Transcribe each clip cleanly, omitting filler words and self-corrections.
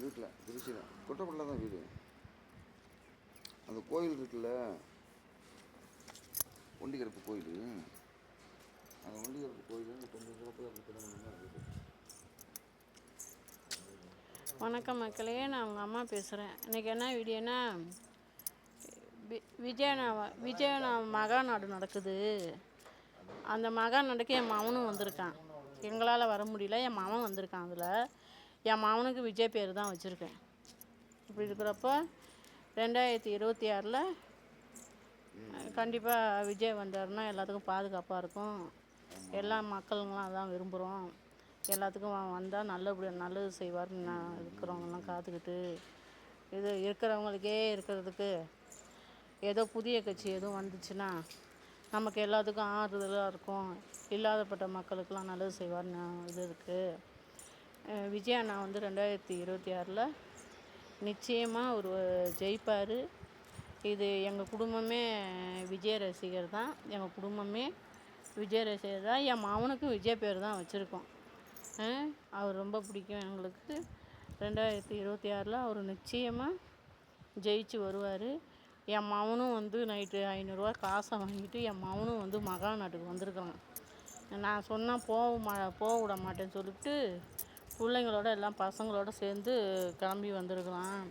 வீட்டில் திருச்சியில் தொட்டப்பட்டில் தான் வீடு. அந்த கோயில் இருக்குல்ல, ஒண்டிகரப்பு கோயில், அந்த ஒண்டிகரப்பு கோயில் கொஞ்சம் சிறப்பாக இருக்குது. வணக்கம் மக்களே, நான் உங்கள் அம்மா பேசுகிறேன். இன்றைக்கி என்ன வீடியோனா, விஜயனா மகாநாடு நடக்குது. அந்த மகாநாடுக்கு என் மகனும் வந்திருக்கான். எங்களால் வர முடியல, என் மகன் வந்திருக்கான். அதில் என் மகனுக்கு விஜய் பேர் தான் வச்சுருக்கேன். இப்படி இருக்கிறப்ப 2026 கண்டிப்பாக விஜய் வந்தாருன்னா எல்லாத்துக்கும் பாதுகாப்பாக இருக்கும். எல்லா மக்களுங்களாம் அதான் விரும்புகிறோம். எல்லாத்துக்கும் வந்தால் நல்லது செய்வார்னு நான் இருக்கிறவங்கலாம் காத்துக்கிட்டு, இது இருக்கிறவங்களுக்கே இருக்கிறதுக்கு ஏதோ புதிய கட்சி எதுவும் வந்துச்சுன்னா நமக்கு எல்லாத்துக்கும் ஆறுதலாக இருக்கும். இல்லாதப்பட்ட மக்களுக்கெல்லாம் நல்லது செய்வார்னு இது இருக்குது. விஜய் அண்ணா 2026 நிச்சயமாக ஒரு ஜெயிப்பார். இது எங்கள் குடும்பமே விஜய் ரசிகர் தான். எங்கள் குடும்பமே விஜய் ரசிகர் தான். என் மகனுக்கும் விஜய் பேர் தான் வச்சுருக்கோம். அவர் ரொம்ப பிடிக்கும் எங்களுக்கு. 2026 அவர் நிச்சயமாக ஜெயிச்சு வருவார். என் மகனும் நைட்டு 500 காசை வாங்கிட்டு என் மகனும் மகாநாட்டுக்கு வந்திருக்காங்க. நான் சொன்னால் போக விட மாட்டேன்னு சொல்லிட்டு பிள்ளைங்களோட எல்லாம் பசங்களோட சேர்ந்து கிளம்பி வந்திருக்கான்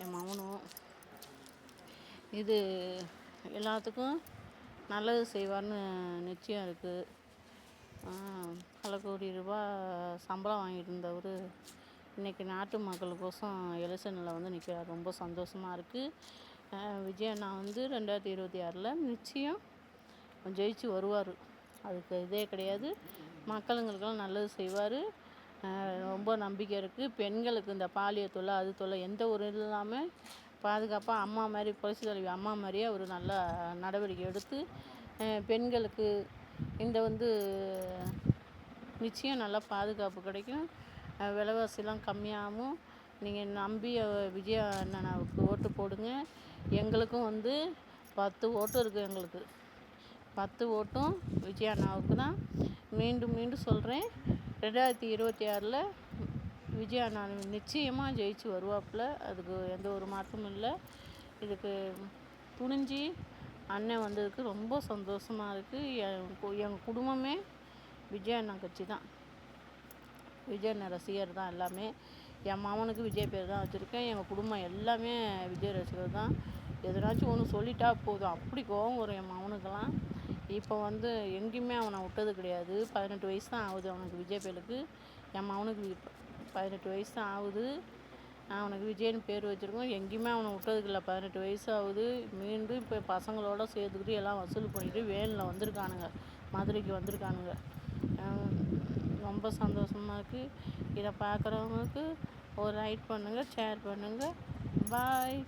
என் மகனும். இது எல்லாத்துக்கும் நல்லது செய்வார்னு நிச்சயம் இருக்குது. பல கோடி ரூபா சம்பளம் வாங்கிட்டு இருந்தவர் இன்றைக்கி நாட்டு மக்களுக்கோசம் எலெக்ஷனில் நிற்கிறார். ரொம்ப சந்தோஷமாக இருக்குது. விஜய் அண்ணா 2026 நிச்சயம் ஜெயிச்சு வருவார். அதுக்கு இதே கிடையாது. மக்களுங்களுக்கெல்லாம் நல்லது செய்வார். ரொம்ப நம்பிக்கை இருக்குது. பெண்களுக்கு இந்த பாலியல் தொல்லை, அது தொல்லை எந்த ஒரு இல்லாமல் பாதுகாப்பாக அம்மா மாதிரி, புரட்சி தலைவி அம்மா மாதிரியே அவர் நல்ல நடவடிக்கை எடுத்து பெண்களுக்கு இந்த நிச்சயம் நல்லா பாதுகாப்பு கிடைக்கும். விலைவாசிலாம் கம்மியாகவும் நீங்கள் நம்பி விஜய் அண்ணனாவுக்கு ஓட்டு போடுங்க. எங்களுக்கும் 10 ஓட்டு இருக்குது. எங்களுக்கு 10 ஓட்டும் விஜய் அண்ணாவுக்கு தான். மீண்டும் சொல்கிறேன், 2026 விஜய் அண்ணா நிச்சயமாக ஜெயிச்சு வருவாப்புல. அதுக்கு எந்த ஒரு மாற்றமும் இல்லை. இதுக்கு துணிஞ்சு அண்ணன் வந்ததுக்கு ரொம்ப சந்தோஷமாக இருக்குது. எங்கள் குடும்பமே விஜய் அண்ணா கட்சி தான். விஜய் அண்ணா ரசிகர் தான் எல்லாமே. என் மாமனுக்கு விஜய் பேர் தான் வச்சுருக்கேன். எங்கள் குடும்பம் எல்லாமே விஜய் ரசிகர் தான். எதனாச்சும் ஒன்று சொல்லிட்டா போதும், அப்படி கோவம் வரும் என் மகனுக்கெல்லாம். இப்போ எங்கேயுமே அவனை விட்டது கிடையாது. 18 வயசு தான் ஆகுது அவனுக்கு. விஜய் பேருக்கு என் மகனுக்கு 18 வயசு தான் ஆகுது. அவனுக்கு விஜய்னு பேர் வச்சுருக்கோம். எங்கேயுமே அவனை விட்டதுக்கு இல்லை. 18 வயசு ஆகுது. மீண்டும் இப்போ பசங்களோட சேர்த்துக்கிட்டு எல்லாம் வசூல் பண்ணிட்டு வேனில் வந்திருக்கானுங்க, மதுரைக்கு வந்திருக்கானுங்க. ரொம்ப சந்தோஷமாக இருக்குது. இதை பார்க்குறவங்களுக்கு ஒரு லைக் பண்ணுங்கள், ஷேர் பண்ணுங்கள். பாய்.